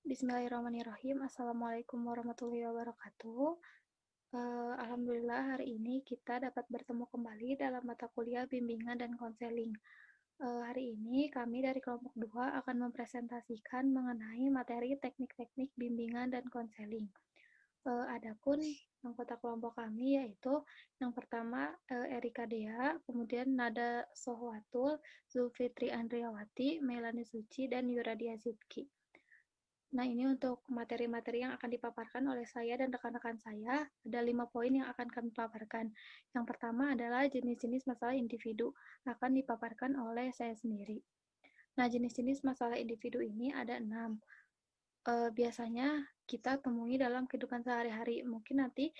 Bismillahirrahmanirrahim. Assalamualaikum warahmatullahi wabarakatuh. Alhamdulillah hari ini kita dapat bertemu kembali dalam mata kuliah bimbingan dan konseling. Hari ini kami dari kelompok 2 akan mempresentasikan mengenai materi teknik-teknik bimbingan dan konseling. Adapun anggota kelompok kami yaitu yang pertama Erika Dea, kemudian Nada Sohwatul, Zulfitri Andriawati, Melanie Suci, dan Yuradia Zidki. Nah, ini untuk materi-materi yang akan dipaparkan oleh saya dan rekan-rekan saya. Ada 5 poin yang akan kami paparkan. Yang pertama adalah jenis-jenis masalah individu, akan dipaparkan oleh saya sendiri. Nah, jenis-jenis masalah individu ini ada 6. Biasanya kita temui dalam kehidupan sehari-hari. Mungkin nanti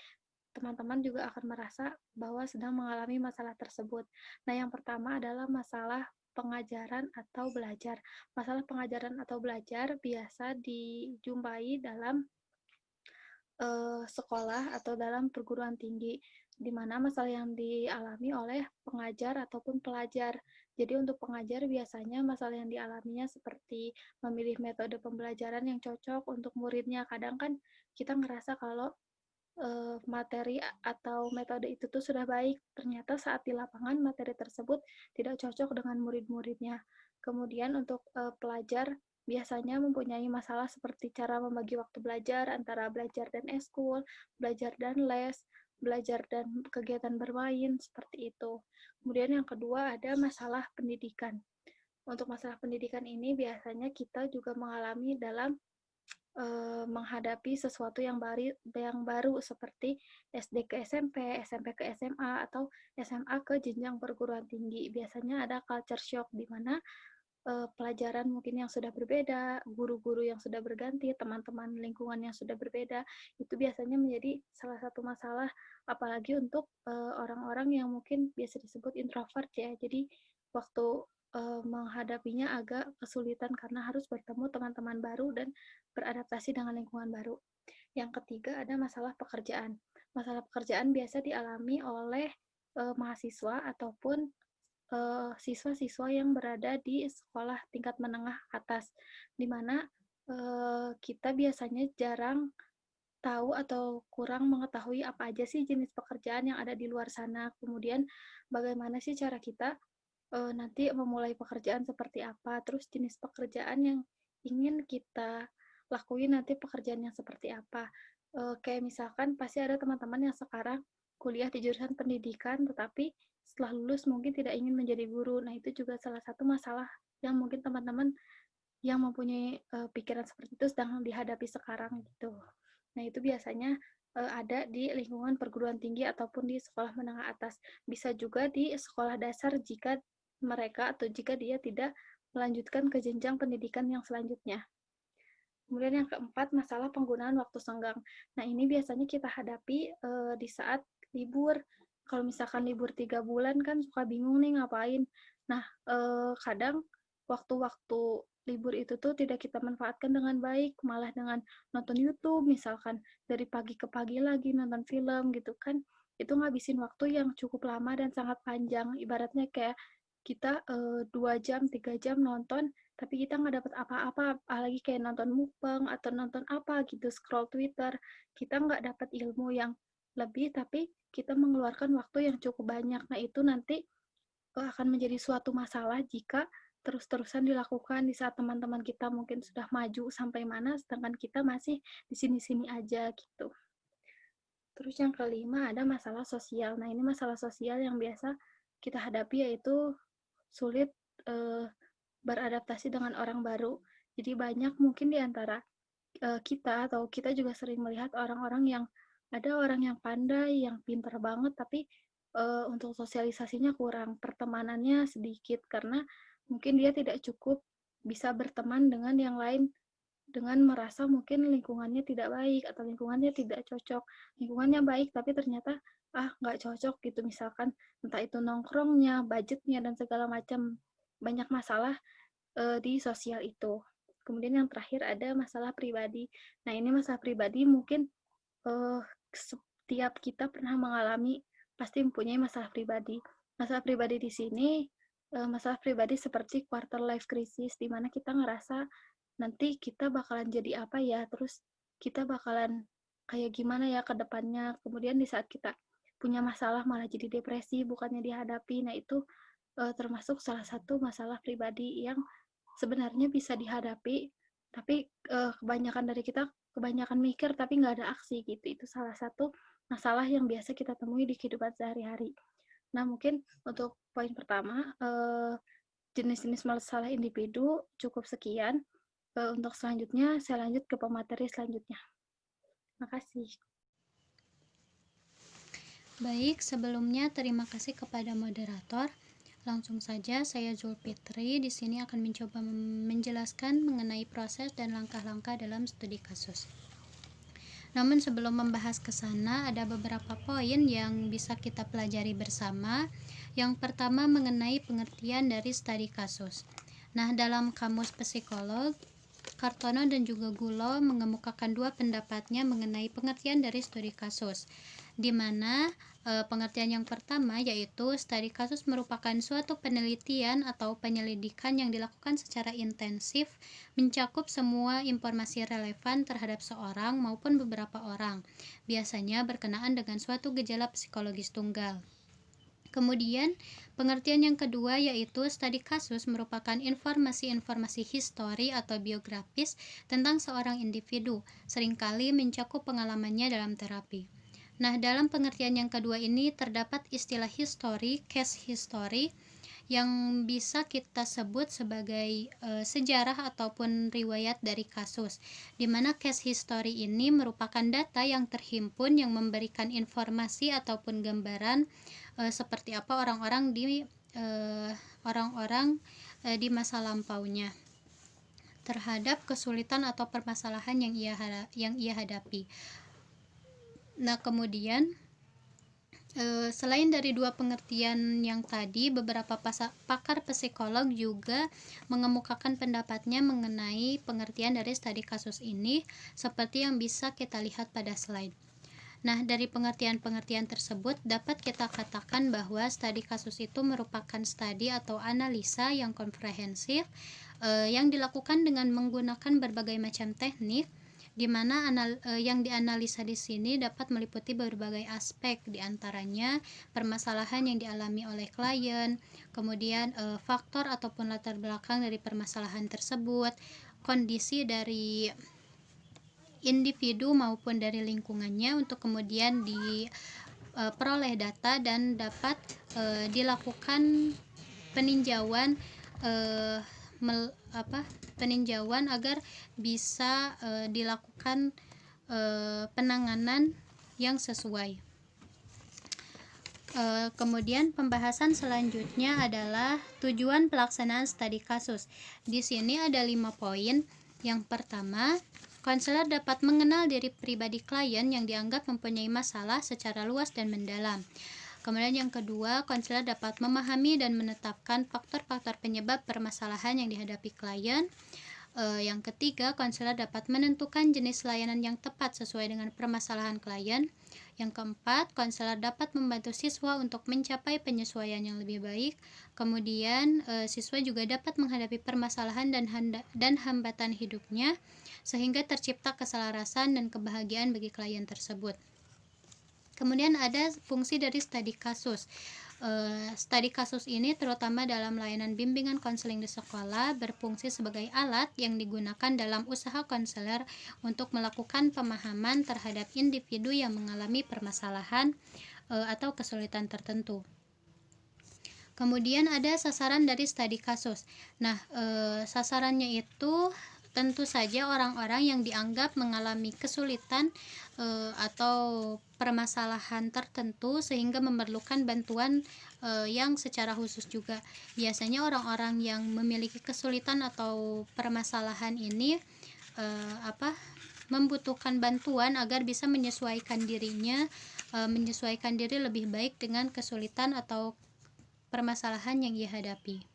teman-teman juga akan merasa bahwa sedang mengalami masalah tersebut. Nah, yang pertama adalah masalah pengajaran atau belajar. Masalah pengajaran atau belajar biasa dijumpai dalam sekolah atau dalam perguruan tinggi, di mana masalah yang dialami oleh pengajar ataupun pelajar. Jadi untuk pengajar biasanya masalah yang dialaminya seperti memilih metode pembelajaran yang cocok untuk muridnya. Kadang kan kita ngerasa kalau materi atau metode itu tuh sudah baik, ternyata saat di lapangan materi tersebut tidak cocok dengan murid-muridnya. Kemudian untuk pelajar biasanya mempunyai masalah seperti cara membagi waktu belajar antara belajar dan eskul, belajar dan les, belajar dan kegiatan bermain, seperti itu. Kemudian yang kedua ada masalah pendidikan. Untuk masalah pendidikan ini biasanya kita juga mengalami dalam menghadapi sesuatu yang baru seperti SD ke SMP, SMP ke SMA, atau SMA ke jenjang perguruan tinggi. Biasanya ada culture shock di mana pelajaran mungkin yang sudah berbeda, guru-guru yang sudah berganti, teman-teman lingkungan yang sudah berbeda, itu biasanya menjadi salah satu masalah, apalagi untuk orang-orang yang mungkin biasa disebut introvert ya. Jadi waktu menghadapinya agak kesulitan karena harus bertemu teman-teman baru dan beradaptasi dengan lingkungan baru. Yang ketiga ada masalah pekerjaan. Masalah pekerjaan biasa dialami oleh mahasiswa ataupun siswa-siswa yang berada di sekolah tingkat menengah atas, di mana kita biasanya jarang tahu atau kurang mengetahui apa aja sih jenis pekerjaan yang ada di luar sana. Kemudian bagaimana sih cara kita nanti memulai pekerjaan seperti apa, terus jenis pekerjaan yang ingin kita lakuin nanti pekerjaan yang seperti apa. Kayak misalkan pasti ada teman-teman yang sekarang kuliah di jurusan pendidikan, tetapi setelah lulus mungkin tidak ingin menjadi guru. Nah, itu juga salah satu masalah yang mungkin teman-teman yang mempunyai pikiran seperti itu sedang dihadapi sekarang gitu. Nah, itu biasanya ada di lingkungan perguruan tinggi ataupun di sekolah menengah atas. Bisa juga di sekolah dasar jika mereka atau jika dia tidak melanjutkan ke jenjang pendidikan yang selanjutnya. Kemudian yang keempat, masalah penggunaan waktu senggang. Nah, ini biasanya kita hadapi di saat libur. Kalau misalkan libur 3 bulan kan suka bingung nih ngapain. Nah, kadang waktu-waktu libur itu tuh tidak kita manfaatkan dengan baik, malah dengan nonton YouTube, misalkan dari pagi ke pagi lagi nonton film gitu kan. Itu ngabisin waktu yang cukup lama dan sangat panjang. Ibaratnya kayak kita 2 jam, 3 jam nonton, tapi kita nggak dapat apa-apa, apalagi kayak nonton mukbang atau nonton apa gitu, scroll Twitter, kita nggak dapat ilmu yang lebih, tapi kita mengeluarkan waktu yang cukup banyak. Nah, itu nanti akan menjadi suatu masalah jika terus-terusan dilakukan di saat teman-teman kita mungkin sudah maju sampai mana, sedangkan kita masih di sini-sini aja gitu. Terus yang kelima ada masalah sosial. Nah, ini masalah sosial yang biasa kita hadapi yaitu sulit eh, beradaptasi dengan orang baru. Jadi banyak mungkin di antara kita atau kita juga sering melihat orang-orang yang ada orang yang pandai, yang pintar banget, tapi untuk sosialisasinya kurang, pertemanannya sedikit karena mungkin dia tidak cukup bisa berteman dengan yang lain dengan merasa mungkin lingkungannya tidak baik atau lingkungannya tidak cocok. Lingkungannya baik tapi ternyata nggak cocok gitu, misalkan entah itu nongkrongnya, budgetnya, dan segala macam. Banyak masalah di sosial itu. Kemudian yang terakhir ada masalah pribadi. Nah, ini masalah pribadi mungkin setiap kita pernah mengalami, pasti mempunyai masalah pribadi. Masalah pribadi di sini masalah pribadi seperti quarter life crisis, di mana kita ngerasa nanti kita bakalan jadi apa ya, terus kita bakalan kayak gimana ya ke depannya. Kemudian di saat kita punya masalah malah jadi depresi bukannya dihadapi. Nah, itu termasuk salah satu masalah pribadi yang sebenarnya bisa dihadapi, tapi kebanyakan dari kita kebanyakan mikir tapi nggak ada aksi gitu. Itu salah satu masalah yang biasa kita temui di kehidupan sehari-hari. Nah, mungkin untuk poin pertama, jenis-jenis masalah individu cukup sekian. Untuk selanjutnya, saya lanjut ke pemateri selanjutnya. Makasih. Baik, sebelumnya terima kasih kepada moderator. Langsung saja, saya Zulfitri di sini akan mencoba menjelaskan mengenai proses dan langkah-langkah dalam studi kasus. Namun sebelum membahas ke sana, ada beberapa poin yang bisa kita pelajari bersama. Yang pertama mengenai pengertian dari studi kasus. Nah, dalam kamus psikolog, Kartono dan juga Gulo mengemukakan dua pendapatnya mengenai pengertian dari studi kasus, di mana pengertian yang pertama yaitu studi kasus merupakan suatu penelitian atau penyelidikan yang dilakukan secara intensif, mencakup semua informasi relevan terhadap seorang maupun beberapa orang, biasanya berkenaan dengan suatu gejala psikologis tunggal. Kemudian, pengertian yang kedua yaitu studi kasus merupakan informasi-informasi histori atau biografis tentang seorang individu, seringkali mencakup pengalamannya dalam terapi. Nah, dalam pengertian yang kedua ini terdapat istilah histori, case history, yang bisa kita sebut sebagai sejarah ataupun riwayat dari kasus, di mana case history ini merupakan data yang terhimpun yang memberikan informasi ataupun gambaran seperti apa orang-orang di masa lampaunya terhadap kesulitan atau permasalahan yang ia hadapi. Nah, kemudian selain dari dua pengertian yang tadi, beberapa pakar psikolog juga mengemukakan pendapatnya mengenai pengertian dari studi kasus ini, seperti yang bisa kita lihat pada slide. Nah, dari pengertian-pengertian tersebut dapat kita katakan bahwa studi kasus itu merupakan studi atau analisa yang komprehensif yang dilakukan dengan menggunakan berbagai macam teknik, di mana yang dianalisa di sini dapat meliputi berbagai aspek, diantaranya permasalahan yang dialami oleh klien, kemudian faktor ataupun latar belakang dari permasalahan tersebut, kondisi dari individu maupun dari lingkungannya untuk kemudian diperoleh data dan dapat dilakukan peninjauan peninjauan agar bisa dilakukan penanganan yang sesuai. Kemudian pembahasan selanjutnya adalah tujuan pelaksanaan studi kasus. Di sini ada 5 poin. Yang pertama, konselor dapat mengenal diri pribadi klien yang dianggap mempunyai masalah secara luas dan mendalam. Kemudian yang kedua, konselor dapat memahami dan menetapkan faktor-faktor penyebab permasalahan yang dihadapi klien. Yang ketiga, konselor dapat menentukan jenis layanan yang tepat sesuai dengan permasalahan klien. Yang keempat, konselor dapat membantu siswa untuk mencapai penyesuaian yang lebih baik. Kemudian, siswa juga dapat menghadapi permasalahan dan hambatan hidupnya, sehingga tercipta keselarasan dan kebahagiaan bagi klien tersebut. Kemudian ada fungsi dari studi kasus. Studi kasus ini terutama dalam layanan bimbingan konseling di sekolah berfungsi sebagai alat yang digunakan dalam usaha konselor untuk melakukan pemahaman terhadap individu yang mengalami permasalahan atau kesulitan tertentu. Kemudian ada sasaran dari studi kasus. Nah, sasarannya itu tentu saja orang-orang yang dianggap mengalami kesulitan atau permasalahan tertentu sehingga memerlukan bantuan yang secara khusus juga. Biasanya orang-orang yang memiliki kesulitan atau permasalahan ini membutuhkan bantuan agar bisa menyesuaikan diri lebih baik dengan kesulitan atau permasalahan yang ia hadapi.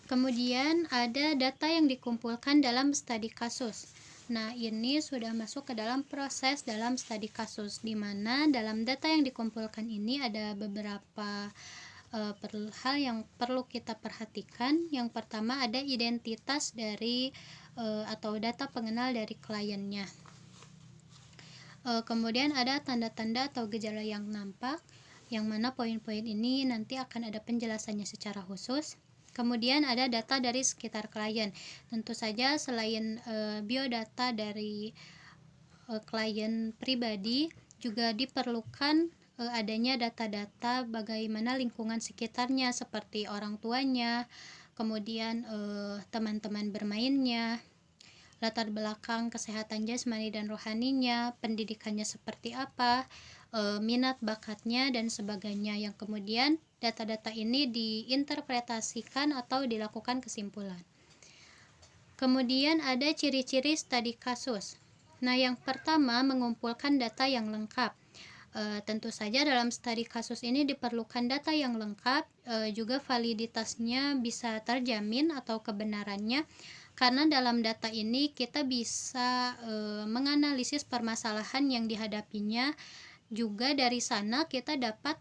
Kemudian ada data yang dikumpulkan dalam studi kasus. Nah, ini sudah masuk ke dalam proses dalam studi kasus, di mana dalam data yang dikumpulkan ini ada beberapa hal yang perlu kita perhatikan. Yang pertama ada identitas dari atau data pengenal dari kliennya. Kemudian ada tanda-tanda atau gejala yang nampak, yang mana poin-poin ini nanti akan ada penjelasannya secara khusus. Kemudian ada data dari sekitar klien. Tentu saja selain biodata dari klien pribadi, juga diperlukan adanya data-data bagaimana lingkungan sekitarnya seperti orang tuanya, kemudian teman-teman bermainnya, latar belakang kesehatan jasmani dan rohaninya, pendidikannya seperti apa, minat bakatnya dan sebagainya, yang kemudian data-data ini diinterpretasikan atau dilakukan kesimpulan. Kemudian ada ciri-ciri studi kasus. Nah, yang pertama mengumpulkan data yang lengkap. Tentu saja dalam studi kasus ini diperlukan data yang lengkap, juga validitasnya bisa terjamin atau kebenarannya, karena dalam data ini kita bisa menganalisis permasalahan yang dihadapinya, juga dari sana kita dapat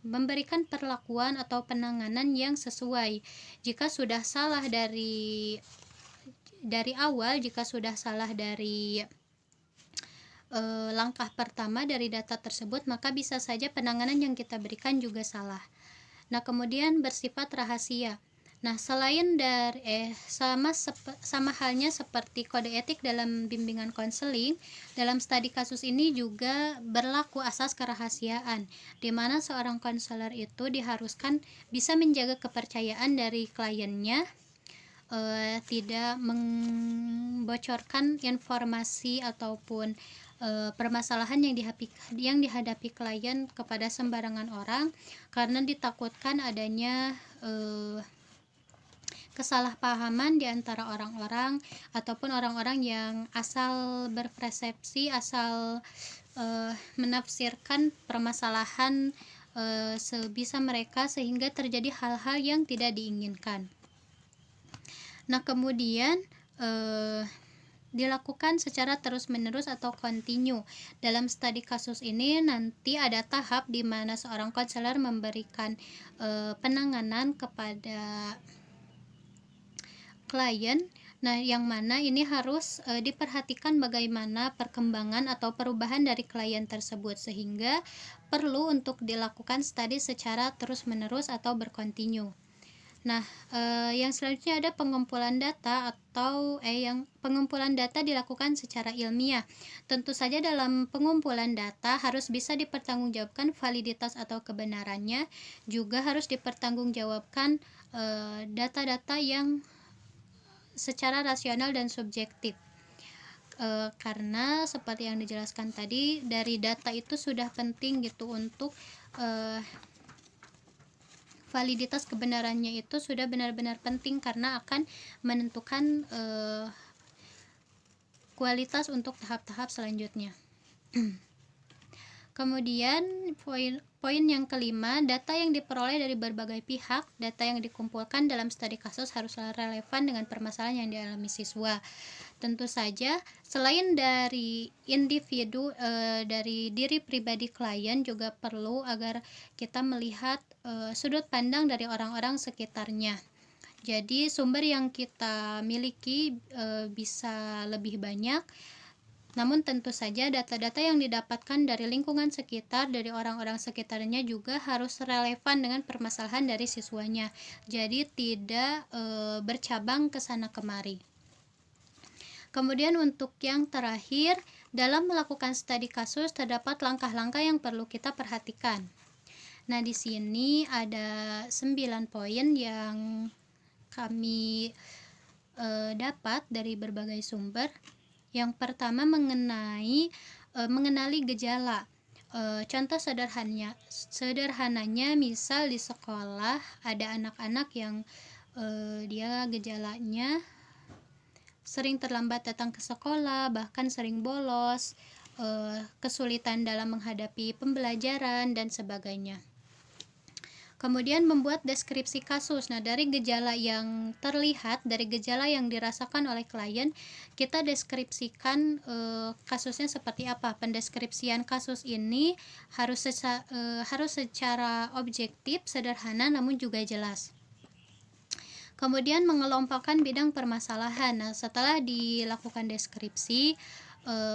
memberikan perlakuan atau penanganan yang sesuai. Jika sudah salah dari awal, jika sudah salah dari langkah pertama dari data tersebut, maka bisa saja penanganan yang kita berikan juga salah. Nah, kemudian bersifat rahasia. Nah, selain dari sama halnya seperti kode etik dalam bimbingan konseling, dalam studi kasus ini juga berlaku asas kerahasiaan, di mana seorang konselor itu diharuskan bisa menjaga kepercayaan dari kliennya, tidak membocorkan informasi ataupun permasalahan yang dihadapi klien kepada sembarangan orang, karena ditakutkan adanya kesalahpahaman di antara orang-orang ataupun orang-orang yang asal berpersepsi, asal menafsirkan permasalahan sebisa mereka, sehingga terjadi hal-hal yang tidak diinginkan. Nah, kemudian dilakukan secara terus-menerus atau kontinu. Dalam studi kasus ini nanti ada tahap di mana seorang konselor memberikan penanganan kepada klien. Nah, yang mana ini harus diperhatikan bagaimana perkembangan atau perubahan dari klien tersebut, sehingga perlu untuk dilakukan studi secara terus-menerus atau berkontinu. Nah, yang selanjutnya ada pengumpulan data atau yang pengumpulan data dilakukan secara ilmiah. Tentu saja dalam pengumpulan data harus bisa dipertanggungjawabkan validitas atau kebenarannya, juga harus dipertanggungjawabkan data-data yang secara rasional dan subjektif. Karena seperti yang dijelaskan tadi, dari data itu sudah penting gitu untuk validitas kebenarannya itu sudah benar-benar penting, karena akan menentukan kualitas untuk tahap-tahap selanjutnya. Kemudian poin yang kelima, data yang diperoleh dari berbagai pihak. Data yang dikumpulkan dalam studi kasus haruslah relevan dengan permasalahan yang dialami siswa. Tentu saja selain dari individu, dari diri pribadi klien, juga perlu agar kita melihat sudut pandang dari orang-orang sekitarnya. Jadi sumber yang kita miliki bisa lebih banyak, namun tentu saja data-data yang didapatkan dari lingkungan sekitar, dari orang-orang sekitarnya juga harus relevan dengan permasalahan dari siswanya. Jadi tidak bercabang ke sana kemari. Kemudian untuk yang terakhir, dalam melakukan studi kasus terdapat langkah-langkah yang perlu kita perhatikan. Nah, di sini ada 9 poin yang kami dapat dari berbagai sumber. Yang pertama mengenali gejala. Contoh sederhananya misal di sekolah ada anak-anak yang dia gejalanya sering terlambat datang ke sekolah, bahkan sering bolos, kesulitan dalam menghadapi pembelajaran dan sebagainya. Kemudian membuat deskripsi kasus. Nah, dari gejala yang terlihat, dari gejala yang dirasakan oleh klien, kita deskripsikan kasusnya seperti apa. Pendeskripsian kasus ini harus secara objektif, sederhana, namun juga jelas. Kemudian mengelompokkan bidang permasalahan. Nah, setelah dilakukan deskripsi,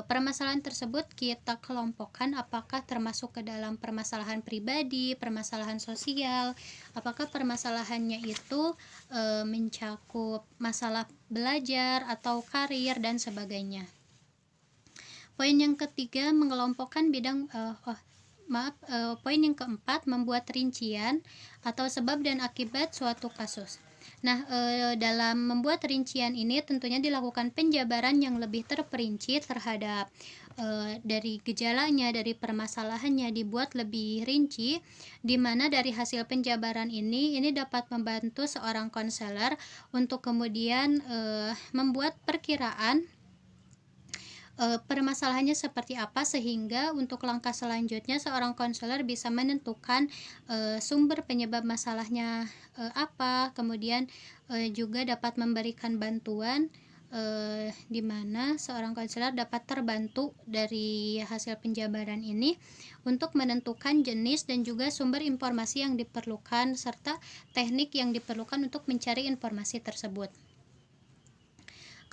permasalahan tersebut kita kelompokkan apakah termasuk ke dalam permasalahan pribadi, permasalahan sosial, apakah permasalahannya itu mencakup masalah belajar atau karir dan sebagainya. Poin yang ketiga, mengelompokkan bidang poin yang keempat, membuat rincian atau sebab dan akibat suatu kasus. Nah, dalam membuat rincian ini tentunya dilakukan penjabaran yang lebih terperinci terhadap dari gejalanya, dari permasalahannya, dibuat lebih rinci, di mana dari hasil penjabaran ini dapat membantu seorang konselor untuk kemudian membuat perkiraan permasalahannya seperti apa, sehingga untuk langkah selanjutnya seorang konselor bisa menentukan sumber penyebab masalahnya apa, kemudian juga dapat memberikan bantuan di mana seorang konselor dapat terbantu dari hasil penjabaran ini untuk menentukan jenis dan juga sumber informasi yang diperlukan serta teknik yang diperlukan untuk mencari informasi tersebut.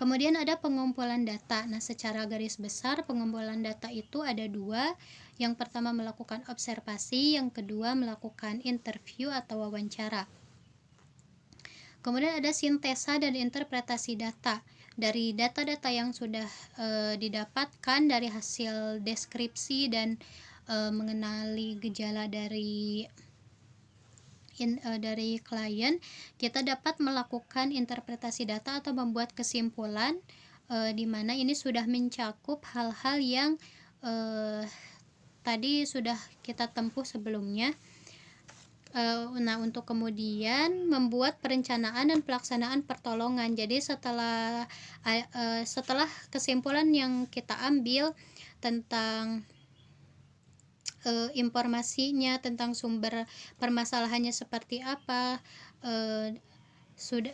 Kemudian ada pengumpulan data. Nah, secara garis besar pengumpulan data itu ada dua. Yang pertama melakukan observasi, yang kedua melakukan interview atau wawancara. Kemudian ada sintesa dan interpretasi data. Dari data-data yang sudah didapatkan dari hasil deskripsi dan mengenali gejala dari klien, kita dapat melakukan interpretasi data atau membuat kesimpulan di mana ini sudah mencakup hal-hal yang tadi sudah kita tempuh sebelumnya. Nah, untuk kemudian membuat perencanaan dan pelaksanaan pertolongan. Jadi setelah kesimpulan yang kita ambil tentang informasinya, tentang sumber permasalahannya seperti apa,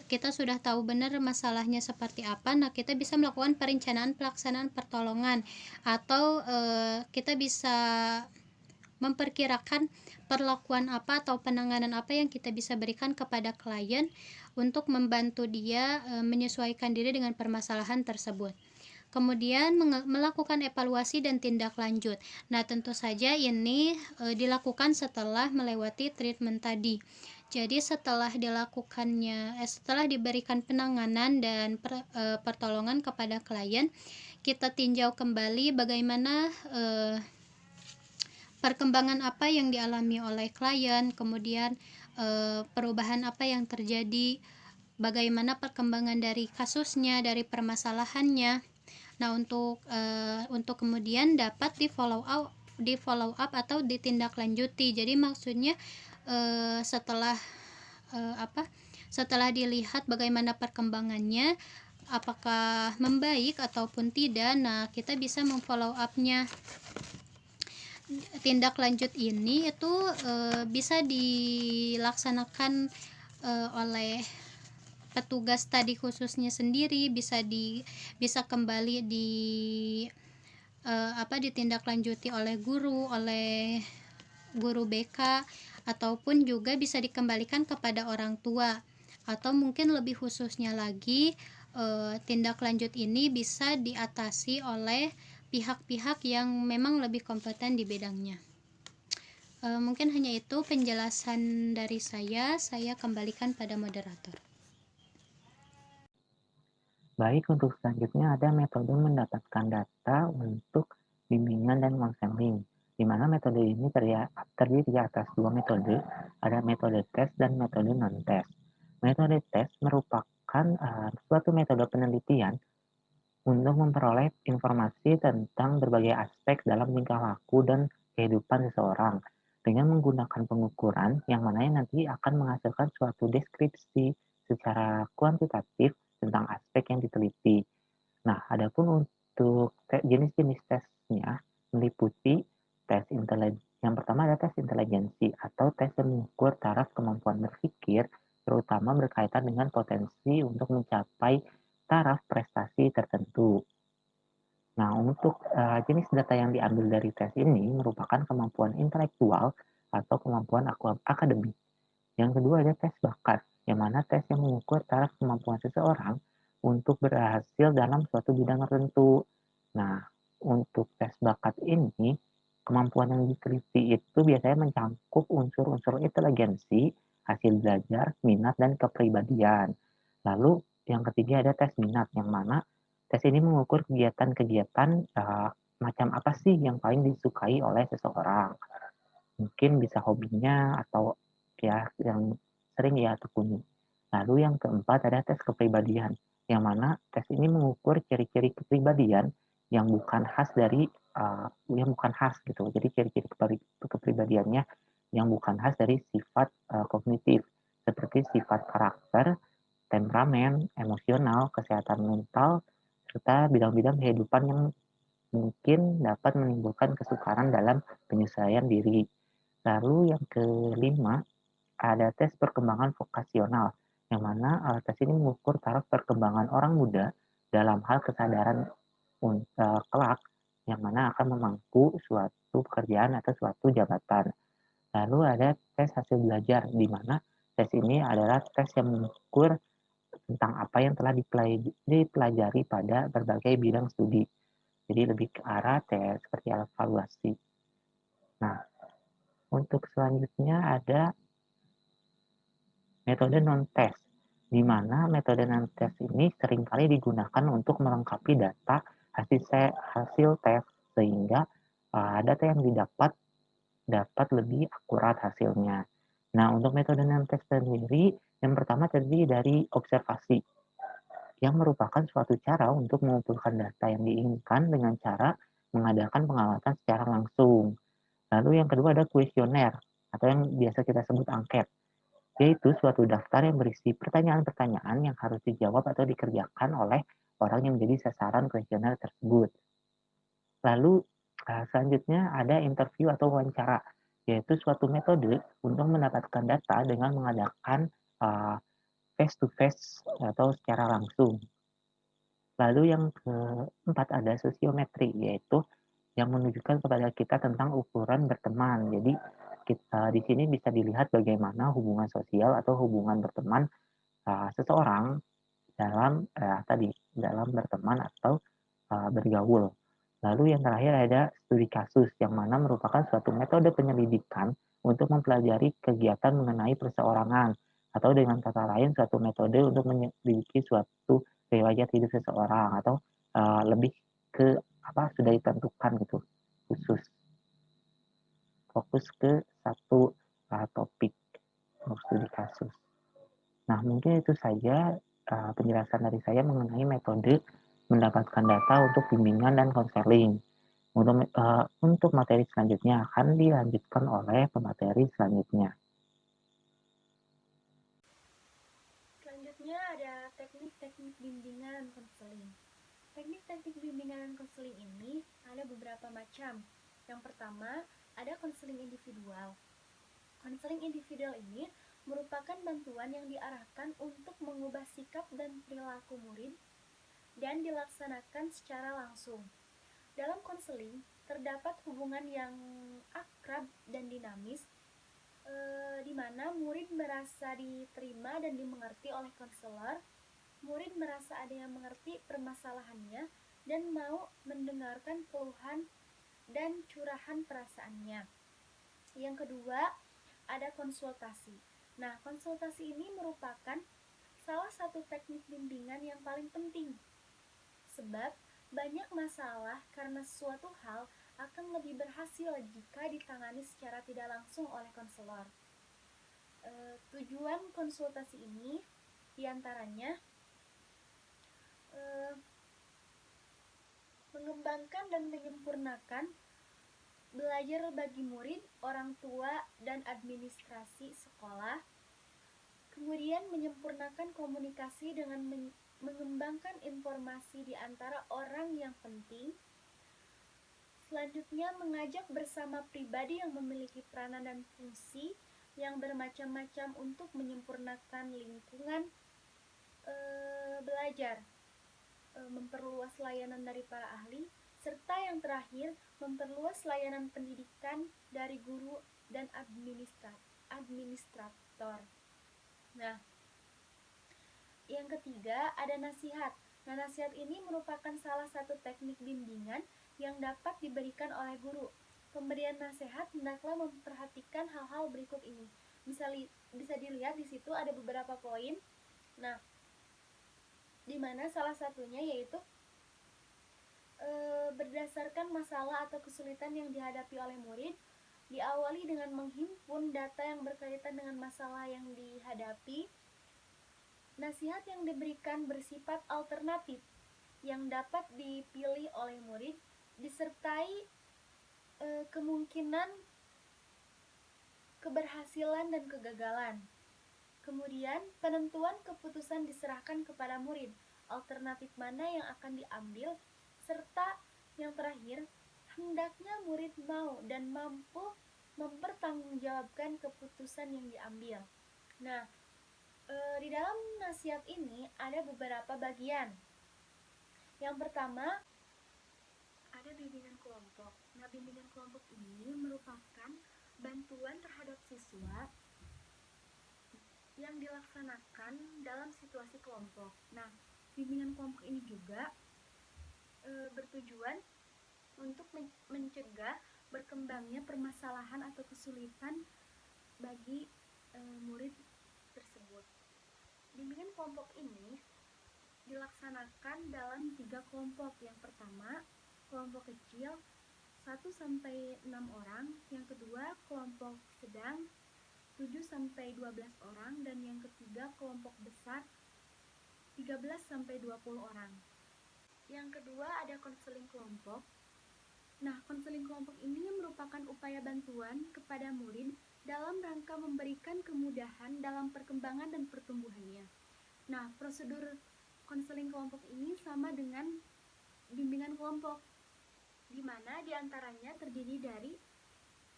kita sudah tahu benar masalahnya seperti apa. Nah, kita bisa melakukan perencanaan pelaksanaan pertolongan atau kita bisa memperkirakan perlakuan apa atau penanganan apa yang kita bisa berikan kepada klien untuk membantu dia menyesuaikan diri dengan permasalahan tersebut. Kemudian melakukan evaluasi dan tindak lanjut. Nah, tentu saja ini dilakukan setelah melewati treatment tadi. Jadi setelah diberikan penanganan dan pertolongan kepada klien, kita tinjau kembali bagaimana perkembangan apa yang dialami oleh klien, kemudian perubahan apa yang terjadi, bagaimana perkembangan dari kasusnya, dari permasalahannya. Nah, untuk kemudian dapat di follow up atau ditindaklanjuti. Jadi maksudnya setelah dilihat bagaimana perkembangannya, apakah membaik ataupun tidak, nah kita bisa memfollow up-nya. Tindak lanjut ini itu bisa dilaksanakan oleh petugas tadi khususnya sendiri, bisa kembali ditindaklanjuti oleh guru BK, ataupun juga bisa dikembalikan kepada orang tua, atau mungkin lebih khususnya lagi tindak lanjut ini bisa diatasi oleh pihak-pihak yang memang lebih kompeten di bidangnya. Mungkin hanya itu penjelasan dari saya kembalikan pada moderator. Baik, untuk selanjutnya ada metode mendapatkan data untuk bimbingan dan konseling, di mana metode ini terdiri atas dua metode, ada metode tes dan metode non-tes. Metode tes merupakan suatu metode penelitian untuk memperoleh informasi tentang berbagai aspek dalam tingkah laku dan kehidupan seseorang, dengan menggunakan pengukuran yang mana nanti akan menghasilkan suatu deskripsi secara kuantitatif tentang aspek yang diteliti. Nah, adapun untuk jenis-jenis tesnya meliputi tes Yang pertama ada tes inteligensi atau tes yang mengukur taraf kemampuan berpikir, terutama berkaitan dengan potensi untuk mencapai taraf prestasi tertentu. Nah, untuk jenis data yang diambil dari tes ini merupakan kemampuan intelektual atau kemampuan akademik. Yang kedua ada tes bakat, yang mana tes yang mengukur taraf kemampuan seseorang untuk berhasil dalam suatu bidang tertentu. Nah, untuk tes bakat ini, kemampuan yang diteliti itu biasanya mencakup unsur-unsur inteligensi, hasil belajar, minat, dan kepribadian. Lalu yang ketiga ada tes minat, yang mana tes ini mengukur kegiatan-kegiatan macam apa sih yang paling disukai oleh seseorang. Mungkin bisa hobinya atau ya yang sering ia tekuni. Lalu yang keempat ada tes kepribadian, yang mana tes ini mengukur ciri-ciri kepribadian yang bukan khas dari yang bukan khas gitu. Jadi ciri-ciri kepribadiannya yang bukan khas dari sifat kognitif seperti sifat karakter, temperamen, emosional, kesehatan mental, serta bidang-bidang kehidupan yang mungkin dapat menimbulkan kesukaran dalam penyesuaian diri. Lalu yang kelima, ada tes perkembangan vokasional, yang mana tes ini mengukur taraf perkembangan orang muda dalam hal kesadaran kelak, yang mana akan memangku suatu pekerjaan atau suatu jabatan. Lalu ada tes hasil belajar, di mana tes ini adalah tes yang mengukur tentang apa yang telah dipelajari pada berbagai bidang studi. Jadi lebih ke arah tes seperti evaluasi. Nah, untuk selanjutnya ada metode non-tes, di mana metode non-tes ini seringkali digunakan untuk melengkapi data hasil tes sehingga data yang didapat dapat lebih akurat hasilnya. Nah, untuk metode non-tes sendiri, yang pertama terdiri dari observasi, yang merupakan suatu cara untuk mengumpulkan data yang diinginkan dengan cara mengadakan pengamatan secara langsung. Lalu yang kedua ada kuesioner, atau yang biasa kita sebut angket, yaitu suatu daftar yang berisi pertanyaan-pertanyaan yang harus dijawab atau dikerjakan oleh orang yang menjadi sasaran kuesioner tersebut. Lalu selanjutnya ada interview atau wawancara, yaitu suatu metode untuk mendapatkan data dengan mengadakan face to face atau secara langsung. Lalu yang keempat ada sosiometri, yaitu yang menunjukkan kepada kita tentang ukuran berteman. Jadi kita di sini bisa dilihat bagaimana hubungan sosial atau hubungan berteman seseorang dalam berteman atau bergaul. Lalu yang terakhir ada studi kasus, yang mana merupakan suatu metode penyelidikan untuk mempelajari kegiatan mengenai perseorangan, atau dengan kata lain suatu metode untuk menyelidiki suatu riwayat hidup seseorang, atau lebih ke apa sudah ditentukan gitu, khusus fokus ke satu topik untuk studi kasus. Nah, mungkin itu saja penjelasan dari saya mengenai metode mendapatkan data untuk bimbingan dan konseling. Untuk materi selanjutnya akan dilanjutkan oleh pemateri selanjutnya. Selanjutnya ada teknik-teknik bimbingan konseling. Teknik-teknik bimbingan dan konseling ini ada beberapa macam. Yang pertama, ada konseling individual. Konseling individual ini merupakan bantuan yang diarahkan untuk mengubah sikap dan perilaku murid dan dilaksanakan secara langsung. Dalam konseling, terdapat hubungan yang akrab dan dinamis, di mana murid merasa diterima dan dimengerti oleh konselor, murid merasa ada yang mengerti permasalahannya dan mau mendengarkan keluhan dan curahan perasaannya. Yang kedua, ada konsultasi. Nah, konsultasi ini merupakan salah satu teknik bimbingan yang paling penting. Sebab banyak masalah karena suatu hal akan lebih berhasil jika ditangani secara tidak langsung oleh konselor. Tujuan konsultasi ini diantaranya mengembangkan dan menyempurnakan belajar bagi murid, orang tua, dan administrasi sekolah. Kemudian menyempurnakan komunikasi dengan mengembangkan informasi di antara orang yang penting, Selanjutnya, mengajak bersama pribadi yang memiliki peranan dan fungsi yang bermacam-macam untuk menyempurnakan lingkungan belajar, memperluas layanan dari para ahli, serta yang terakhir, memperluas layanan pendidikan dari guru dan administrator. Nah, yang ketiga ada nasihat. Nah, nasihat ini merupakan salah satu teknik bimbingan yang dapat diberikan oleh guru. Pemberian nasihat hendaklah memperhatikan hal-hal berikut ini. Bisa dilihat di situ ada beberapa poin. Nah, di mana salah satunya yaitu berdasarkan masalah atau kesulitan yang dihadapi oleh murid, diawali dengan menghimpun data yang berkaitan dengan masalah yang dihadapi. Nasihat yang diberikan bersifat alternatif yang dapat dipilih oleh murid, disertai kemungkinan keberhasilan dan kegagalan. Kemudian, penentuan keputusan diserahkan kepada murid, alternatif mana yang akan diambil, serta yang terakhir, hendaknya murid mau dan mampu mempertanggungjawabkan keputusan yang diambil. Nah, di dalam nasihat ini ada beberapa bagian. Yang pertama, ada bimbingan kelompok. Nah, bimbingan kelompok ini merupakan bantuan terhadap siswa yang dilaksanakan dalam situasi kelompok. Nah, bimbingan kelompok ini juga bertujuan untuk mencegah berkembangnya permasalahan atau kesulitan bagi murid tersebut. Bimbingan kelompok ini dilaksanakan dalam 3 kelompok. Yang pertama, kelompok kecil 1-6 orang, yang kedua kelompok sedang 7-12 orang, dan yang ketiga kelompok besar 13-20 orang. Yang kedua ada konseling kelompok. Nah, konseling kelompok ini merupakan upaya bantuan kepada murid dalam rangka memberikan kemudahan dalam perkembangan dan pertumbuhannya. Nah, prosedur konseling kelompok ini sama dengan bimbingan kelompok, di mana diantaranya terdiri dari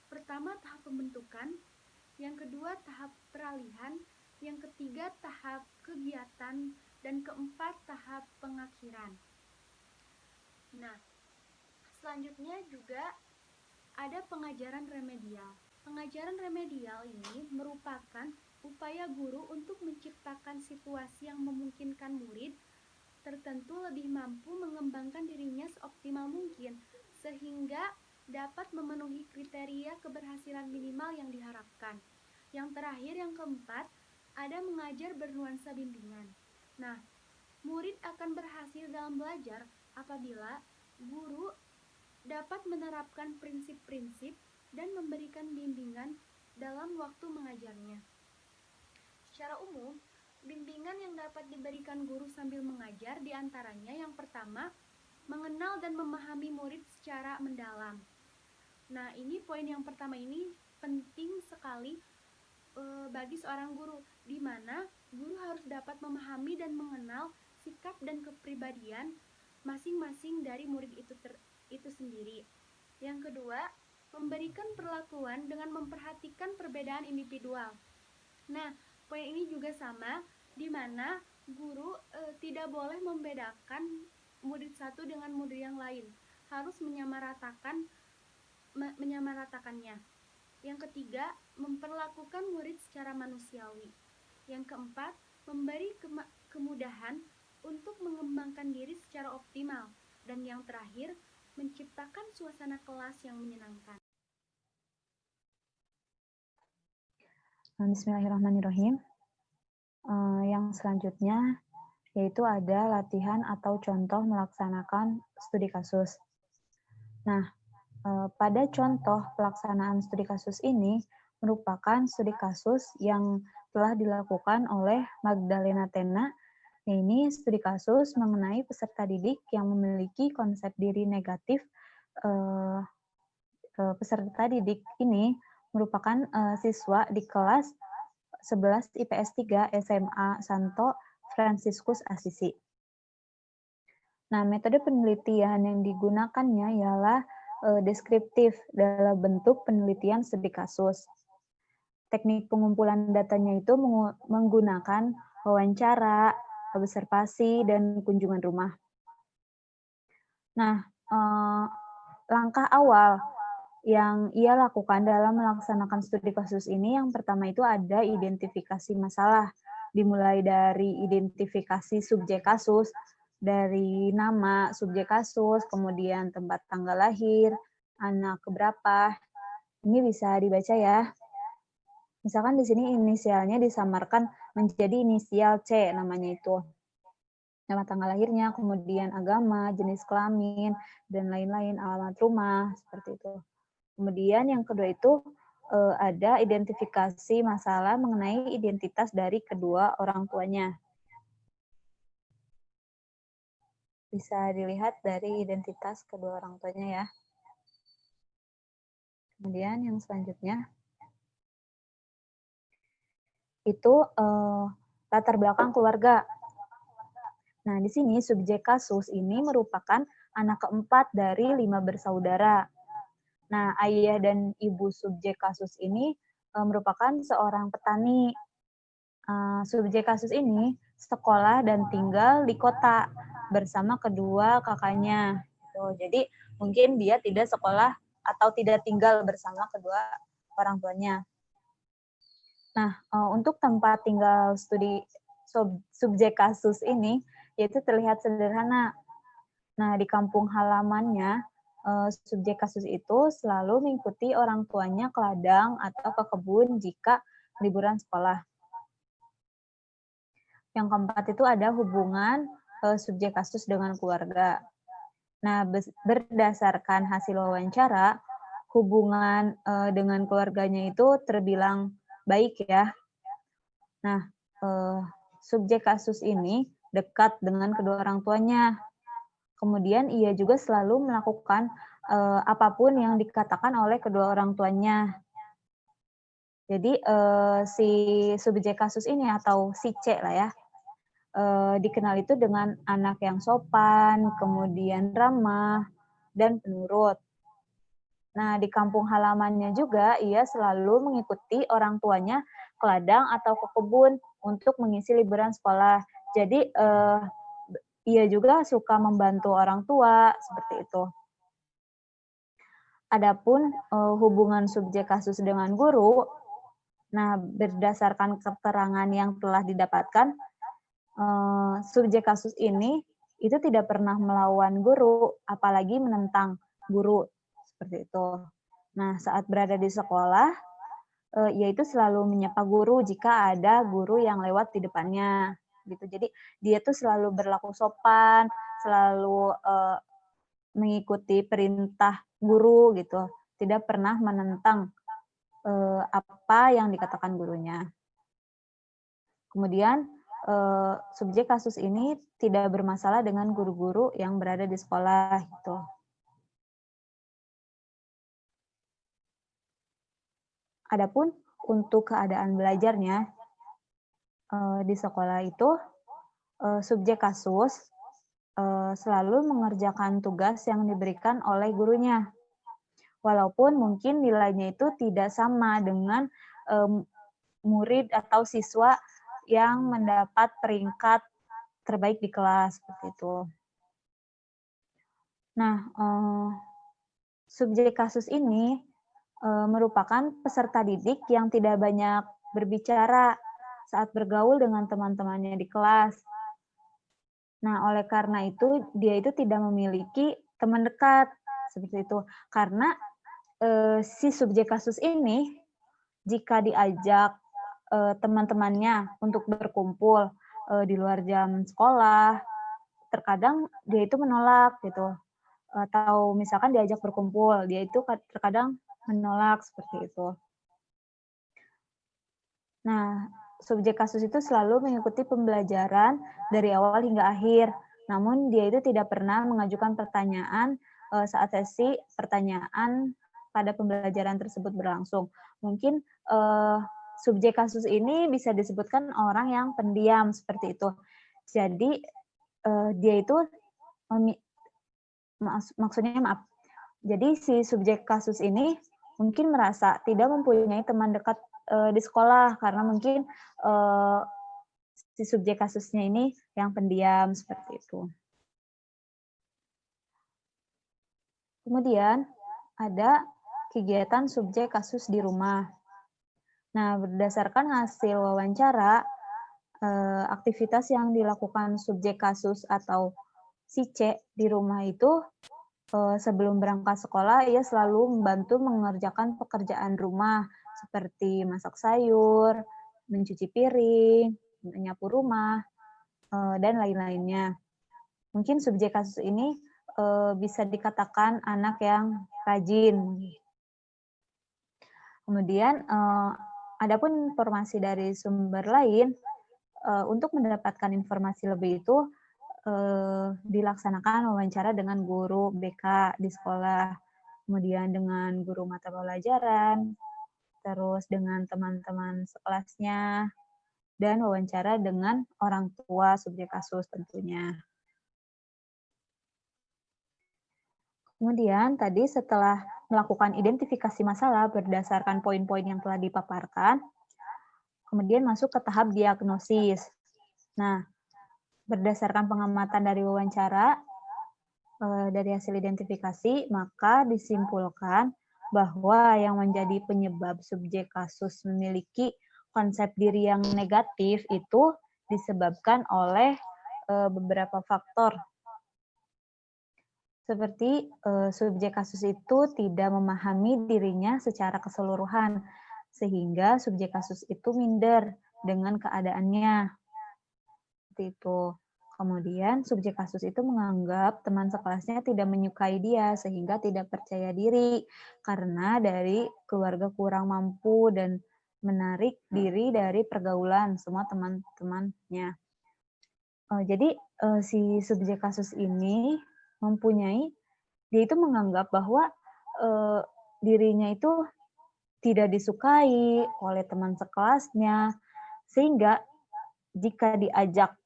pertama tahap pembentukan, yang kedua tahap peralihan, yang ketiga tahap kegiatan, dan keempat tahap pengakhiran. Nah, selanjutnya juga ada pengajaran remedial. Pengajaran remedial ini merupakan upaya guru untuk menciptakan situasi yang memungkinkan murid tertentu lebih mampu mengembangkan dirinya seoptimal mungkin, sehingga dapat memenuhi kriteria keberhasilan minimal yang diharapkan. Yang terakhir, yang keempat, ada mengajar bernuansa bimbingan. Nah, murid akan berhasil dalam belajar apabila guru dapat menerapkan prinsip-prinsip dan memberikan bimbingan dalam waktu mengajarnya. Secara umum, bimbingan yang dapat diberikan guru sambil mengajar diantaranya yang pertama, mengenal dan memahami murid secara mendalam. Nah, ini poin yang pertama ini penting sekali bagi seorang guru, di mana guru harus dapat memahami dan mengenal sikap dan kepribadian masing-masing dari murid itu sendiri. Yang kedua, memberikan perlakuan dengan memperhatikan perbedaan individual. Nah, poin ini juga sama, di mana guru tidak boleh membedakan murid satu dengan murid yang lain, harus menyamaratakannya. Yang ketiga, memperlakukan murid secara manusiawi. Yang keempat, memberi kemudahan untuk mengembangkan diri secara optimal. Dan yang terakhir, menciptakan suasana kelas yang menyenangkan. Bismillahirrahmanirrahim. Yang selanjutnya yaitu ada latihan atau contoh melaksanakan studi kasus. Nah, pada contoh pelaksanaan studi kasus ini merupakan studi kasus yang telah dilakukan oleh Magdalena Tena. Ini studi kasus mengenai peserta didik yang memiliki konsep diri negatif. Peserta didik ini merupakan siswa di kelas 11 IPS 3 SMA Santo Fransiskus Assisi. Nah, metode penelitian yang digunakannya ialah deskriptif dalam bentuk penelitian studi kasus. Teknik pengumpulan datanya itu menggunakan wawancara, observasi, dan kunjungan rumah. Nah, langkah awal yang ia lakukan dalam melaksanakan studi kasus ini, yang pertama itu ada identifikasi masalah, dimulai dari identifikasi subjek kasus, dari nama subjek kasus, kemudian tempat tanggal lahir, anak keberapa. Ini bisa dibaca ya. Misalkan di sini inisialnya disamarkan menjadi inisial C, namanya itu. Nama tanggal lahirnya, kemudian agama, jenis kelamin, dan lain-lain, alamat rumah, seperti itu. Kemudian yang kedua itu ada identifikasi masalah mengenai identitas dari kedua orang tuanya. Bisa dilihat dari identitas kedua orang tuanya ya. Kemudian yang selanjutnya itu latar belakang keluarga. Nah, di sini subjek kasus ini merupakan anak keempat dari 5 bersaudara. Nah, ayah dan ibu subjek kasus ini merupakan seorang petani. Subjek kasus ini sekolah dan tinggal di kota bersama kedua kakaknya. Jadi mungkin dia tidak sekolah atau tidak tinggal bersama kedua orang tuanya. Nah, untuk tempat tinggal studi subjek kasus ini yaitu terlihat sederhana. Nah, di kampung halamannya subjek kasus itu selalu mengikuti orang tuanya ke ladang atau ke kebun jika liburan sekolah. Yang keempat itu ada hubungan subjek kasus dengan keluarga. Nah, berdasarkan hasil wawancara, hubungan dengan keluarganya itu terbilang baik ya. Nah, subjek kasus ini dekat dengan kedua orang tuanya. Kemudian ia juga selalu melakukan apapun yang dikatakan oleh kedua orang tuanya. Jadi si subjek kasus ini atau si C lah ya, dikenal itu dengan anak yang sopan, kemudian ramah, dan penurut. Nah, di kampung halamannya juga ia selalu mengikuti orang tuanya ke ladang atau ke kebun untuk mengisi liburan sekolah. Jadi ia juga suka membantu orang tua, seperti itu. Adapun hubungan subjek kasus dengan guru, nah berdasarkan keterangan yang telah didapatkan, subjek kasus ini itu tidak pernah melawan guru, apalagi menentang guru, seperti itu. Nah, saat berada di sekolah, ia itu selalu menyapa guru jika ada guru yang lewat di depannya. Gitu. Jadi dia tuh selalu berlaku sopan, selalu mengikuti perintah guru gitu, tidak pernah menentang apa yang dikatakan gurunya. Kemudian subjek kasus ini tidak bermasalah dengan guru-guru yang berada di sekolah gitu. Adapun untuk keadaan belajarnya di sekolah itu subjek kasus selalu mengerjakan tugas yang diberikan oleh gurunya. Walaupun mungkin nilainya itu tidak sama dengan murid atau siswa yang mendapat peringkat terbaik di kelas, seperti itu. Nah, subjek kasus ini merupakan peserta didik yang tidak banyak berbicara saat bergaul dengan teman-temannya di kelas. Nah, oleh karena itu, dia itu tidak memiliki teman dekat, seperti itu. Karena si subjek kasus ini, jika diajak teman-temannya untuk berkumpul di luar jam sekolah, terkadang dia itu menolak gitu. Atau misalkan diajak berkumpul, dia itu terkadang menolak, seperti itu. Nah, subjek kasus itu selalu mengikuti pembelajaran dari awal hingga akhir, namun dia itu tidak pernah mengajukan pertanyaan saat sesi pertanyaan pada pembelajaran tersebut berlangsung. Mungkin subjek kasus ini bisa disebutkan orang yang pendiam, seperti itu. Jadi dia itu Jadi si subjek kasus ini mungkin merasa tidak mempunyai teman dekat di sekolah karena mungkin si subjek kasusnya ini yang pendiam seperti itu. Kemudian ada kegiatan subjek kasus di rumah. Nah, berdasarkan hasil wawancara, aktivitas yang dilakukan subjek kasus atau si C di rumah itu sebelum berangkat sekolah ia selalu membantu mengerjakan pekerjaan rumah seperti masak sayur, mencuci piring, menyapu rumah, dan lain-lainnya. Mungkin subjek kasus ini bisa dikatakan anak yang rajin. Kemudian adapun informasi dari sumber lain, untuk mendapatkan informasi lebih itu dilaksanakan wawancara dengan guru BK di sekolah, kemudian dengan guru mata pelajaran, terus dengan teman-teman sekelasnya, dan wawancara dengan orang tua subjek kasus tentunya. Kemudian tadi setelah melakukan identifikasi masalah berdasarkan poin-poin yang telah dipaparkan, kemudian masuk ke tahap diagnosis. Nah, berdasarkan pengamatan dari wawancara, dari hasil identifikasi, maka disimpulkan bahwa yang menjadi penyebab subjek kasus memiliki konsep diri yang negatif itu disebabkan oleh beberapa faktor. Seperti subjek kasus itu tidak memahami dirinya secara keseluruhan, sehingga subjek kasus itu minder dengan keadaannya. Seperti itu. Kemudian subjek kasus itu menganggap teman sekelasnya tidak menyukai dia sehingga tidak percaya diri karena dari keluarga kurang mampu dan menarik diri dari pergaulan semua teman-temannya. Jadi si subjek kasus ini dia itu menganggap bahwa dirinya itu tidak disukai oleh teman sekelasnya sehingga jika diajak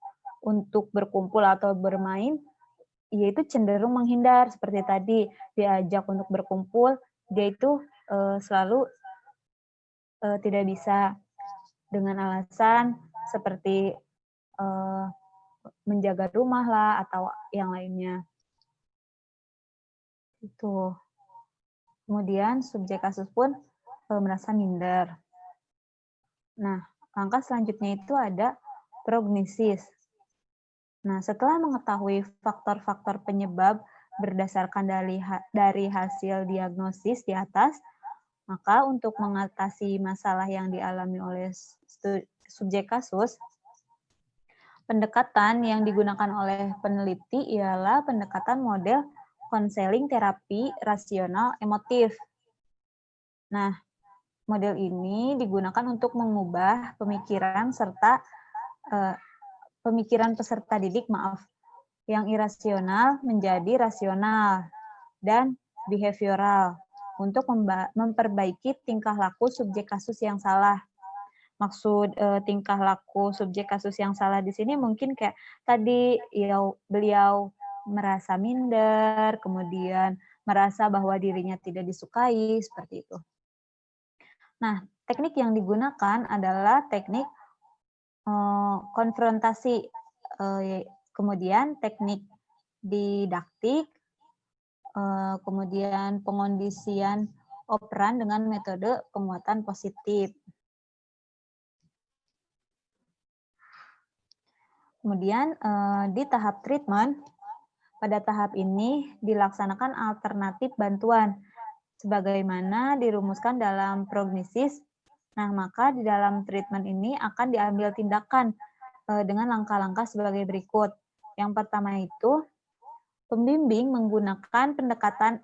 untuk berkumpul atau bermain, ia itu cenderung menghindar seperti tadi diajak untuk berkumpul, dia itu selalu tidak bisa dengan alasan seperti menjaga rumah lah atau yang lainnya. Itu. Kemudian subjek kasus pun merasa minder. Nah, langkah selanjutnya itu ada prognosis. Nah, setelah mengetahui faktor-faktor penyebab berdasarkan dari hasil diagnosis di atas, maka untuk mengatasi masalah yang dialami oleh subjek kasus, pendekatan yang digunakan oleh peneliti ialah pendekatan model konseling terapi rasional emotif. Nah, model ini digunakan untuk mengubah pemikiran peserta didik yang irasional menjadi rasional dan behavioral untuk memperbaiki tingkah laku subjek kasus yang salah. Maksud tingkah laku subjek kasus yang salah di sini mungkin kayak tadi ya beliau merasa minder, kemudian merasa bahwa dirinya tidak disukai, seperti itu. Nah, teknik yang digunakan adalah teknik konfrontasi, kemudian teknik didaktik, kemudian pengondisian operan dengan metode penguatan positif. Kemudian di tahap treatment, pada tahap ini dilaksanakan alternatif bantuan, sebagaimana dirumuskan dalam prognosis. Nah, maka di dalam treatment ini akan diambil tindakan dengan langkah-langkah sebagai berikut. Yang pertama itu, pembimbing menggunakan pendekatan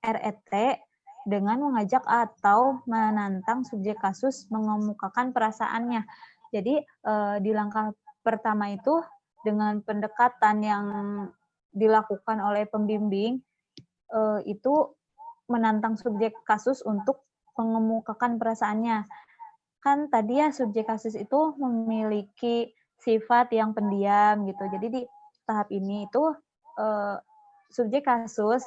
RET dengan mengajak atau menantang subjek kasus mengemukakan perasaannya. Jadi di langkah pertama itu dengan pendekatan yang dilakukan oleh pembimbing itu menantang subjek kasus untuk mengemukakan perasaannya. Kan tadi ya subjek kasus itu memiliki sifat yang pendiam gitu. Jadi di tahap ini itu subjek kasus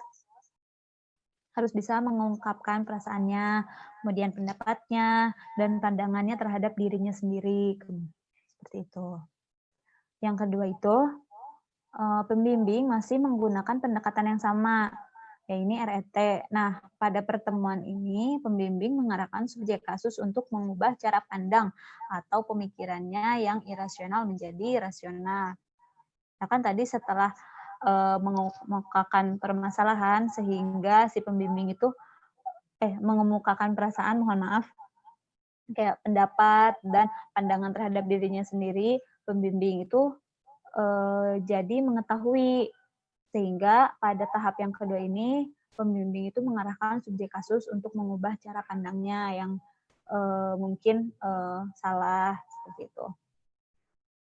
harus bisa mengungkapkan perasaannya, kemudian pendapatnya, dan pandangannya terhadap dirinya sendiri. Seperti itu. Yang kedua itu, pembimbing masih menggunakan pendekatan yang sama, yaitu RET. Nah, pada pertemuan ini, pembimbing mengarahkan subjek kasus untuk mengubah cara pandang atau pemikirannya yang irasional menjadi rasional. Nah, kan tadi setelah mengemukakan permasalahan sehingga si pembimbing itu mengemukakan perasaan, mohon maaf, kayak pendapat dan pandangan terhadap dirinya sendiri, pembimbing itu jadi mengetahui, sehingga pada tahap yang kedua ini pembimbing itu mengarahkan subjek kasus untuk mengubah cara pandangnya yang mungkin salah seperti itu.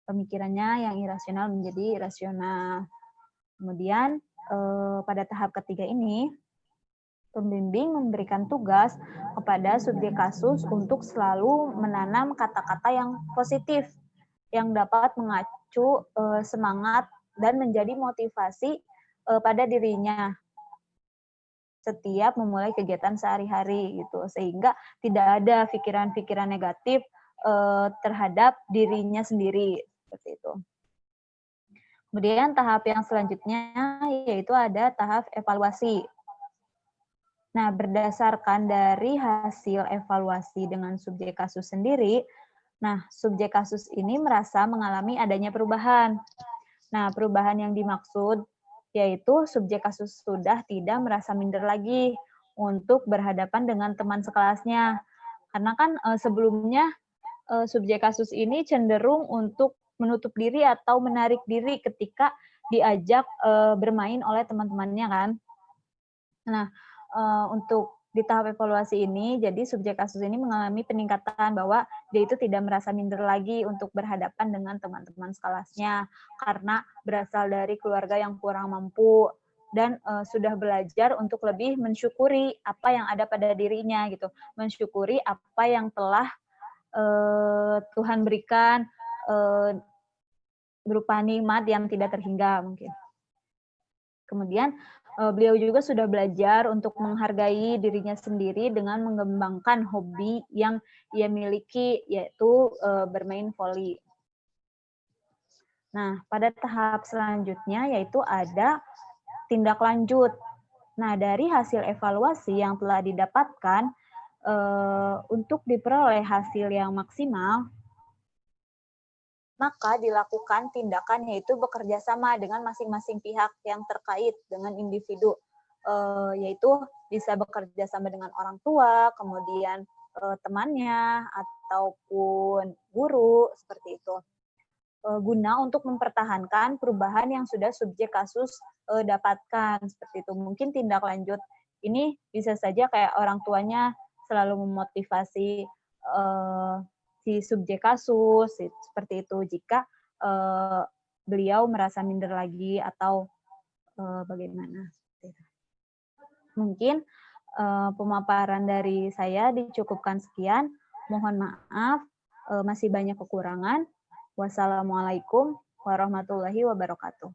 Pemikirannya yang irasional menjadi rasional. Kemudian pada tahap ketiga ini, pembimbing memberikan tugas kepada subjek kasus untuk selalu menanam kata-kata yang positif, yang dapat mengacu semangat dan menjadi motivasi pada dirinya setiap memulai kegiatan sehari-hari gitu, sehingga tidak ada pikiran-pikiran negatif terhadap dirinya sendiri seperti itu. Kemudian tahap yang selanjutnya yaitu ada tahap evaluasi. Nah, berdasarkan dari hasil evaluasi dengan subjek kasus sendiri, nah subjek kasus ini merasa mengalami adanya perubahan. Nah, perubahan yang dimaksud yaitu subjek kasus sudah tidak merasa minder lagi untuk berhadapan dengan teman sekelasnya. Karena kan sebelumnya subjek kasus ini cenderung untuk menutup diri atau menarik diri ketika diajak bermain oleh teman-temannya kan. Nah, untuk di tahap evaluasi ini, jadi subjek kasus ini mengalami peningkatan bahwa dia itu tidak merasa minder lagi untuk berhadapan dengan teman-teman sekelasnya karena berasal dari keluarga yang kurang mampu dan sudah belajar untuk lebih mensyukuri apa yang ada pada dirinya gitu, mensyukuri apa yang telah Tuhan berikan berupa nikmat yang tidak terhingga mungkin. Kemudian beliau juga sudah belajar untuk menghargai dirinya sendiri dengan mengembangkan hobi yang ia miliki, yaitu bermain voli. Nah, pada tahap selanjutnya yaitu ada tindak lanjut. Nah, dari hasil evaluasi yang telah didapatkan, untuk diperoleh hasil yang maksimal, maka dilakukan tindakan yaitu bekerja sama dengan masing-masing pihak yang terkait dengan individu, yaitu bisa bekerja sama dengan orang tua, kemudian temannya, ataupun guru, seperti itu. Guna untuk mempertahankan perubahan yang sudah subjek kasus dapatkan, seperti itu. Mungkin tindak lanjut ini bisa saja kayak orang tuanya selalu memotivasi si subjek kasus, seperti itu. Jika beliau merasa minder lagi atau bagaimana. Mungkin pemaparan dari saya dicukupkan sekian. Mohon maaf, masih banyak kekurangan. Wassalamualaikum warahmatullahi wabarakatuh.